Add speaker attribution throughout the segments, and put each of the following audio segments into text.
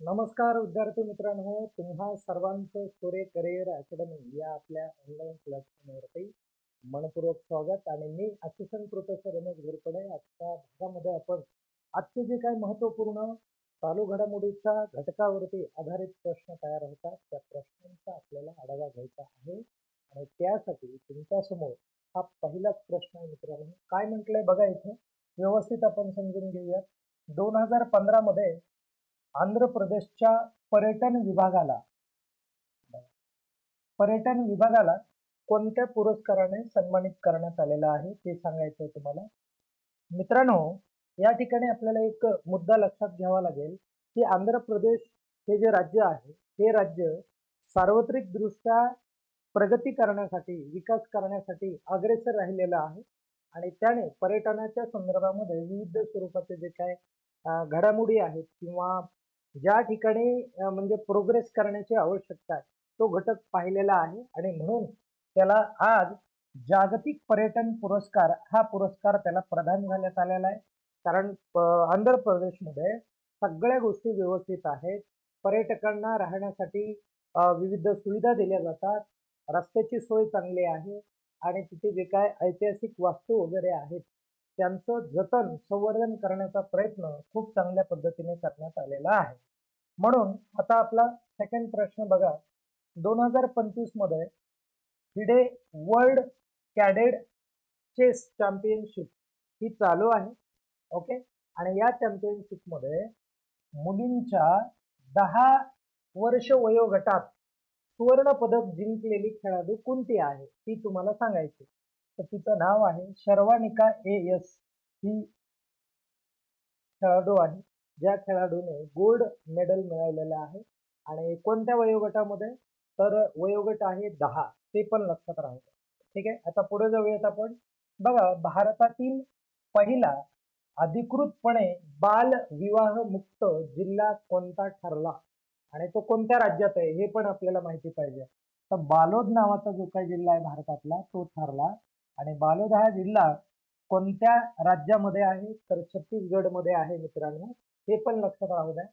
Speaker 1: नमस्कार विद्यार्थी मित्रांनो, तुम्हा सर्वांचं सूर्य करिअर अकॅडमी या आपल्या ऑनलाईन प्लॅटफॉर्मवरती मनपूर्वक स्वागत. आणि मी असिस्टंट प्रोफेसर रमेश घोरपडे. आजच्या भागामध्ये आपण आजचे जे काही महत्त्वपूर्ण चालू घडामोडीच्या घटकावरती आधारित प्रश्न तयार होतात त्या प्रश्नांचा आपल्याला आढावा घ्यायचा आहे. आणि त्यासाठी तुमच्यासमोर हा पहिलाच प्रश्न आहे मित्रांनो. काय म्हटलंय बघा, इथे व्यवस्थित आपण समजून घेऊयात. 2015 मध्ये आंध्र प्रदेशच्या पर्यटन विभागाला पर्यटन विभागाला कोणत्या पुरस्काराने सन्मानित करण्यात आलेलं आहे ते सांगायचं आहे तुम्हाला. मित्रांनो, या ठिकाणी आपल्याला एक मुद्दा लक्षात घ्यावा लागेल की आंध्र प्रदेश हे जे राज्य आहे हे राज्य सार्वत्रिक दृष्ट्या प्रगती करण्यासाठी, विकास करण्यासाठी अग्रेसर राहिलेलं आहे. आणि त्याने पर्यटनाच्या संदर्भामध्ये विविध स्वरूपाचे जे काय घडामोडी आहेत किंवा ज्या ठिकाणी म्हणजे प्रोग्रेस करण्याची आवश्यकता आहे तो घटक पाहिलेला आहे. आणि म्हणून त्याला आज जागतिक पर्यटन पुरस्कार हा पुरस्कार त्याला प्रदान करण्यात आलेला आहे. कारण आंध्र प्रदेशमध्ये सगळ्या गोष्टी व्यवस्थित आहेत. पर्यटकांना राहण्यासाठी विविध सुविधा दिल्या जातात, रस्त्याची सोय चांगली आहे आणि तिथे जे काय ऐतिहासिक वास्तू वगैरे आहेत त्यांचं जतन संवर्धन करण्याचा प्रयत्न खूप चांगल्या पद्धतीने करण्यात आलेला आहे. म्हणून आता आपला सेकंड प्रश्न बघा. 2025 मध्ये FIDE world cadet chess championship ही चालू आहे. ओके. आणि या चॅम्पियनशिप मध्ये मुलींच्या 10 वर्ष वयोगटात सुवर्ण पदक जिंकलेली खेळाडू कोणती आहे ती तुम्हाला सांगायची. तर तिचं नाव आहे शर्वानिका एस. ही खेळाडू आहे ज्या खेळाडूने गोल्ड मेडल मिळवलेलं आहे. आणि कोणत्या वयोगटामध्ये? तर वयोगट आहे 10. ते पण लक्षात राहू द्या. ठीक आहे. आता पुढे जाऊयात आपण. बघा, भारतातील पहिला अधिकृतपणे बाल विवाह मुक्त जिल्हा कोणता ठरला आणि तो कोणत्या राज्यात आहे हे पण आपल्याला माहिती पाहिजे. तर बालोद नावाचा जो काही जिल्हा आहे भारतातला तो ठरला. आणि बालोद हा जिल्हा कोणत्या राज्यामध्ये आहे? तर छत्तीसगड मध्ये आहे मित्रांनो. हे पण लक्षात राहू द्या.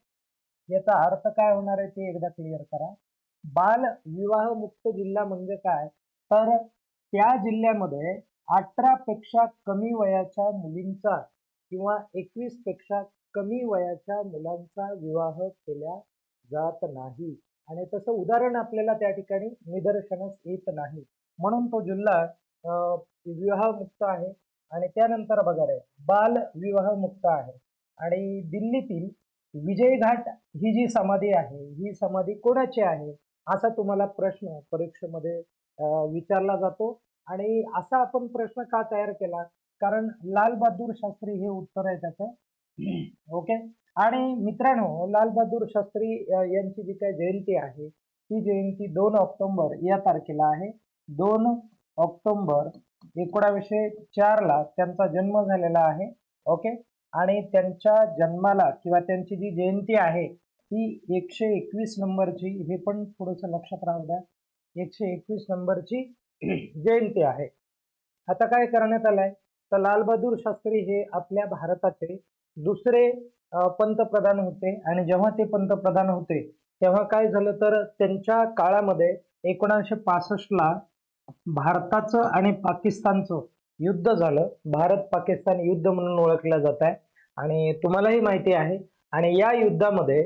Speaker 1: याचा अर्थ काय होणार आहे ते एकदा क्लिअर करा. बाल विवाह मुक्त जिल्हा म्हणजे काय? तर त्या जिल्ह्यामध्ये 18 पेक्षा कमी वयाच्या मुलींचा किंवा 21 पेक्षा कमी वयाच्या मुलांचा विवाह केला जात नाही. आणि तसं उदाहरण आपल्याला त्या ठिकाणी निदर्शनास येत नाही. म्हणून तो जिल्हा विवाह मुक्त आहे. आणि त्यानंतर बघा रे, बाल विवाह मुक्त आहे. आणि दिल्लीतील विजय घाट ही जी समाधी आहे ही समाधी कोणाची आहे असा तुम्हाला प्रश्न परीक्षेमध्ये विचारला जातो. आणि असा आपण प्रश्न का तयार केला? कारण लाल बहादूर शास्त्री हे उत्तर आहे त्याचं. ओके. आणि मित्रांनो, लाल बहादूर शास्त्री यांची जी काही जयंती आहे ती जयंती 2 ऑक्टोबर या तारखेला आहे. 2 ऑक्टोबर 1904 ला त्यांचा जन्म झालेला आहे. ओके. आणि त्यांच्या जन्माला किंवा त्यांची जी जयंती आहे ती 121 नंबरची, हे पण थोडस लक्षात राहू द्या, 121 नंबरची जयंती आहे. आता काय करण्यात आलंय? तर लालबहादूर शास्त्री हे आपल्या भारताचे दुसरे पंतप्रधान होते. आणि जेव्हा ते पंतप्रधान होते तेव्हा काय झालं तर त्यांच्या काळामध्ये 1965 ला भारताचं आणि पाकिस्तानचं युद्ध झालं. भारत पाकिस्तान युद्ध म्हणून ओळखलं जात आहे आणि तुम्हालाही माहिती आहे. आणि या युद्धामध्ये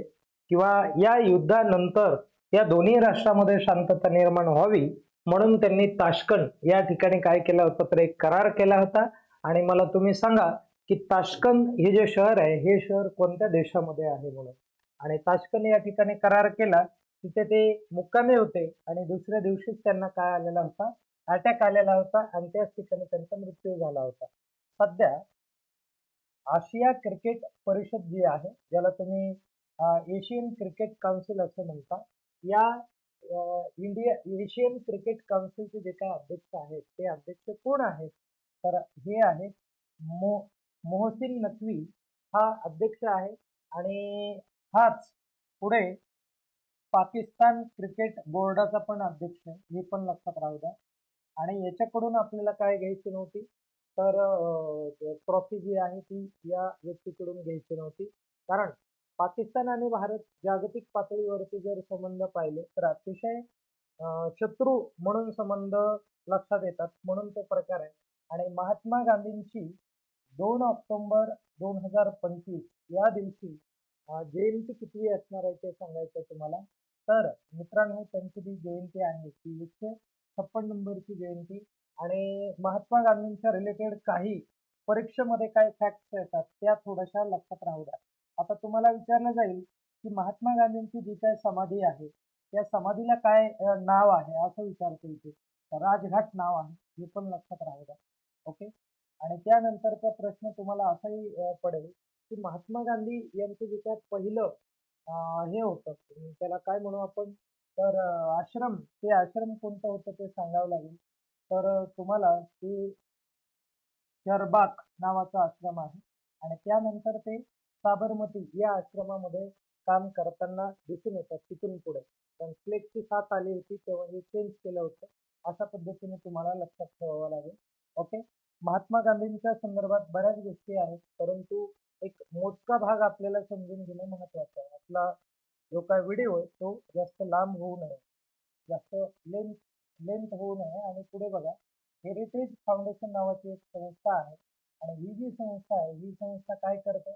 Speaker 1: किंवा या युद्धानंतर या दोन्ही राष्ट्रांमध्ये शांतता निर्माण व्हावी म्हणून त्यांनी ताशकंद या ठिकाणी काय केलं होतं तर एक करार केला होता. आणि मला तुम्ही सांगा की ताशकंद हे जे शहर आहे हे शहर कोणत्या देशामध्ये आहे म्हणून. आणि ताशकंद या ठिकाणी करार केला. तिथे ते मुक्कामी होते आणि दुसऱ्या दिवशीच त्यांना काय आलेला होता? अटॅक आलेला होता आणि त्याच ठिकाणी त्यांचा मृत्यू झाला होता. सध्या आशिया क्रिकेट परिषद जी आहे, ज्याला तुम्ही एशियन क्रिकेट काउन्सिल असं म्हणता, या इंडिया एशियन क्रिकेट काउन्सिलचे जे काही अध्यक्ष आहेत ते अध्यक्ष कोण आहेत? तर हे आहेत मोहसिन नकवी हा अध्यक्ष आहे. आणि हाच पुढे पाकिस्तान क्रिकेट बोर्डाचा पण अध्यक्ष आहे, हे पण लक्षात राहू द्या. आणि याच्याकडून आपल्याला काय घ्यायची नव्हती तर ट्रॉफी जी आहे ती या व्यक्तीकडून घ्यायची नव्हती. कारण पाकिस्तान आणि भारत जागतिक पातळीवरती जर संबंध पाहिले तर अतिशय शत्रू म्हणून संबंध लक्षात येतात म्हणून तो प्रकार आहे. आणि महात्मा गांधींची 2 ऑक्टोबर 2025 या दिवशी जयंती कितवी असणार आहे ते सांगायचं तुम्हाला. तर मित्रांनो त्यांची जी जयंती आहे ती 156 नंबरची जयंती. आणि महात्मा गांधींच्या रिलेटेड काही परीक्षेमध्ये काय फॅक्ट्स येतात त्या थोड्याशा लक्षात राहू द्या. आता तुम्हाला विचारलं जाईल की महात्मा गांधींची जी काही समाधी आहे त्या समाधीला काय नाव आहे असं विचारतील ते. राजघाट नाव आहे हे पण लक्षात राहू द्या. ओके. आणि त्यानंतरचा प्रश्न तुम्हाला असाही पडेल की महात्मा गांधी यांचं जे काही पहिलं हे होतं त्याला काय म्हणू आपण तर आश्रम ते आश्रम कोणतं होतं ते सांगावं लागेल. तर तुम्हाला ते चरबाक नावाचा आश्रम आहे. आणि त्यानंतर ते साबरमती या आश्रमामध्ये काम करताना दिसून येतात तिथून पुढे. पण प्लेगची साथ आली होती तेव्हा हे चेंज केलं होतं. अशा पद्धतीने तुम्हाला लक्षात ठेवावं लागेल. ओके. महात्मा गांधींच्या संदर्भात बऱ्याच गोष्टी आहेत, परंतु एक मोजका भाग आपल्याला समजून घेणं महत्त्वाचं आहे. आपला जो काही व्हिडिओ आहे तो जास्त लांब होऊ नये, जास्त लेंथ लेंथ होऊ नये. आणि पुढे बघा, हेरिटेज फाउंडेशन नावाची एक संस्था आहे. आणि ही जी संस्था आहे ही संस्था काय करते